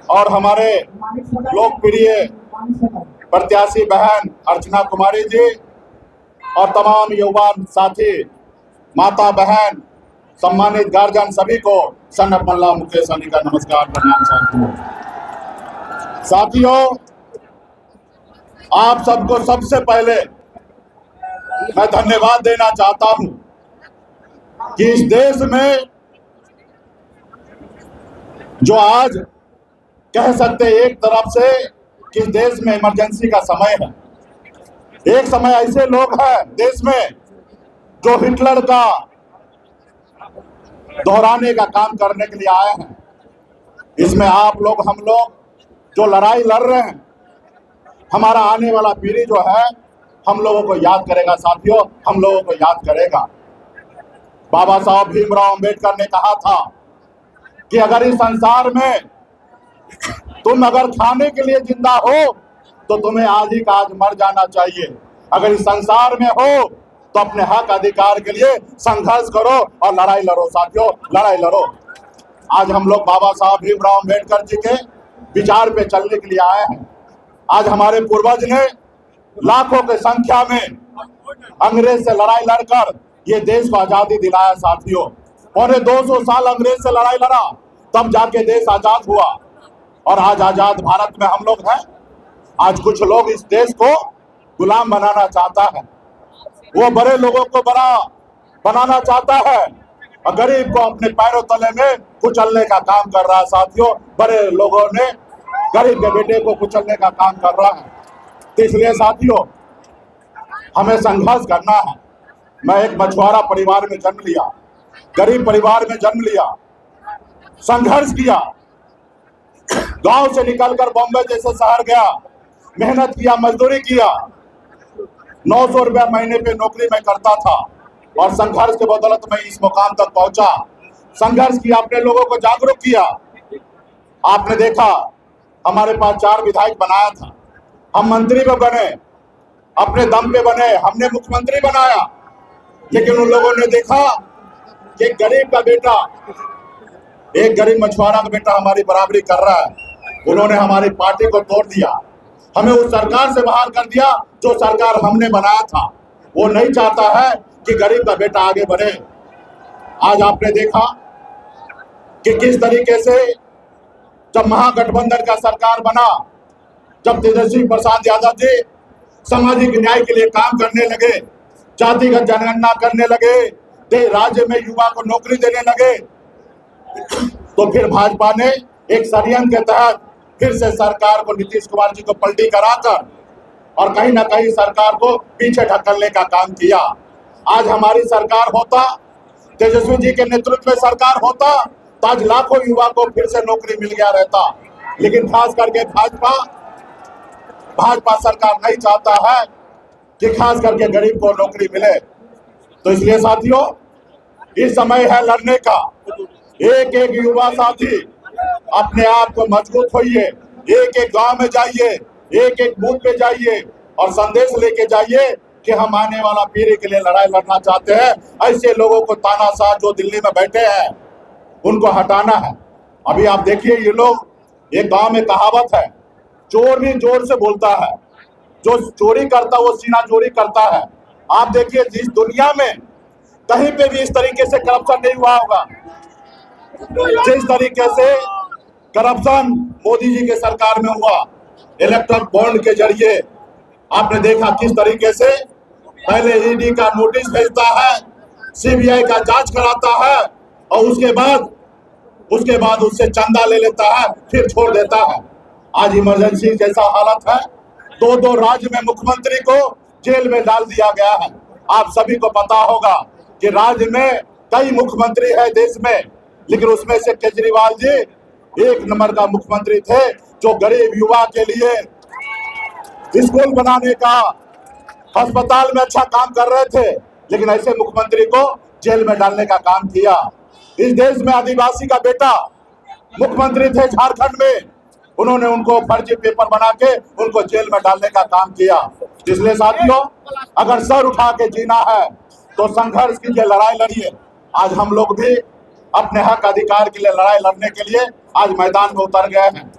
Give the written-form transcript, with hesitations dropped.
और हमारे लोकप्रिय प्रत्याशी बहन अर्चना कुमारी जी और तमाम युवा साथी, माता बहन, सम्मानित गार्जियन सभी को सन्नत मल्ला मुकेश अली का नमस्कार प्रणाम। साथियों, आप सबको सबसे पहले मैं धन्यवाद देना चाहता हूं कि इस देश में जो आज कह सकते एक तरफ से कि इस देश में इमरजेंसी का समय है। एक समय ऐसे लोग हैं देश में जो हिटलर का दोहराने का काम करने के लिए आए हैं। इसमें आप लोग, हम लोग जो लड़ाई लड़ रहे हैं, हमारा आने वाला पीढ़ी जो है हम लोगों को याद करेगा। साथियों, हम लोगों को याद करेगा। बाबा साहब भीमराव अंबेडकर ने कहा था कि अगर इस संसार में तुम अगर खाने के लिए जिंदा हो तो तुम्हें आज ही का आज मर जाना चाहिए। अगर इस संसार में हो तो अपने हक अधिकार के लिए संघर्ष करो और लड़ाई लड़ो। साथियों, लड़ाई लड़ो। आज हम लोग बाबा साहब भीमराव अंबेडकर जी के विचार पे चलने के लिए आए हैं। आज हमारे पूर्वज ने लाखों की संख्या में अंग्रेज से लड़ाई लड़कर ये देश को आजादी दिलाया। साथियों, पौने 200 साल अंग्रेज से लड़ाई लड़ा, तब जाके देश आजाद हुआ। और आज आजाद भारत में हम लोग हैं। आज कुछ लोग इस देश को गुलाम बनाना चाहता है, वो बड़े लोगों को बड़ा बनाना चाहता है और गरीब को अपने पैरों तले में कुचलने का काम कर रहा है। साथियों, बड़े लोगों ने गरीब के बेटे को कुचलने का काम कर रहा है। तो इसलिए साथियों, हमें संघर्ष करना है। मैं एक मछुआरा परिवार में जन्म लिया, गरीब परिवार में जन्म लिया, संघर्ष किया, गांव से निकलकर बॉम्बे जैसे शहर गया, मेहनत किया, मजदूरी किया। 900 रुपया महीने पे नौकरी मैं करता था और संघर्ष के बदौलत मैं इस मुकाम तक पहुंचा। संघर्ष किया, अपने लोगों को जागरूक किया। आपने देखा हमारे पास 4 विधायक बनाया था, हम मंत्री में बने, अपने दम पे बने, हमने मुख्यमंत्री बनाया। लेकिन उन लोगों ने देखा कि एक गरीब का बेटा, एक गरीब मछुआरा का बेटा हमारी बराबरी कर रहा है। उन्होंने हमारी पार्टी को तोड़ दिया, हमें उस सरकार से बाहर कर दिया जो सरकार हमने बनाया था। वो नहीं चाहता है कि गरीब का बेटा आगे बढ़े। आज आपने देखा कि किस तरीके से जब महागठबंधन का सरकार बना, जब तेजस्वी प्रसाद यादव जी सामाजिक न्याय के लिए काम करने लगे, जातिगत जनगणना करने लगे, राज्य में युवा को नौकरी देने लगे, तो फिर भाजपा ने एक षड्यंत्र के तहत फिर से सरकार को, नीतीश कुमार जी को पलटी कराकर और कहीं ना कहीं सरकार को पीछे ढकेलने का काम किया। आज हमारी सरकार होता, तेजस्वी जी के नेतृत्व में सरकार होता, तो आज लाखों युवा को फिर से नौकरी मिल गया रहता। लेकिन खास करके भाजपा सरकार नहीं चाहता है कि खास करके गरीब को नौकरी मिले। तो इसलिए साथियों, इस समय है लड़ने का। एक एक युवा साथी अपने आप को मजबूत होइए, एक एक गांव में जाइए, एक एक बूथ पे जाइए और संदेश लेके जाइए कि हम आने वाला पीढ़ी के लिए लड़ाई लड़ना चाहते हैं। ऐसे लोगों को तानाशाह जो दिल्ली में बैठे हैं उनको हटाना है। अभी आप देखिए, ये लोग, एक गांव में कहावत है, चोर भी जोर से बोलता है, जो चोरी करता वो सीना चोरी करता है। आप देखिए, जिस दुनिया में कहीं पे भी इस तरीके से करप्शन नहीं हुआ होगा जिस तरीके से करप्शन मोदी जी के सरकार में हुआ, इलेक्ट्रल बॉन्ड के जरिए। आपने देखा किस तरीके से पहले ईडी का नोटिस भेजता है, सीबीआई का जांच कराता है और उसके बाद उससे चंदा ले लेता है, फिर छोड़ देता है। आज इमरजेंसी जैसा हालत है, 2 राज्य में मुख्यमंत्री को जेल में डाल दिया गया है। आप सभी को पता होगा कि राज्य में कई मुख्यमंत्री है देश में, लेकिन उसमें से केजरीवाल जी 1 नंबर का मुख्यमंत्री थे, जो गरीब युवा के लिए स्कूल बनाने का, अस्पताल में अच्छा काम कर रहे थे। लेकिन ऐसे मुख्यमंत्री को जेल में डालने का काम किया। इस देश में आदिवासी का बेटा मुख्यमंत्री थे झारखंड में, उन्होंने उनको फर्जी पेपर बना के उनको जेल में डालने का काम किया। इसलिए साथियों, अगर सर उठा के जीना है तो संघर्ष कीजिए, लड़ाई लड़िए। आज हम लोग भी अपने हक अधिकार के लिए लड़ाई लड़ने के लिए आज मैदान में उतर गए हैं।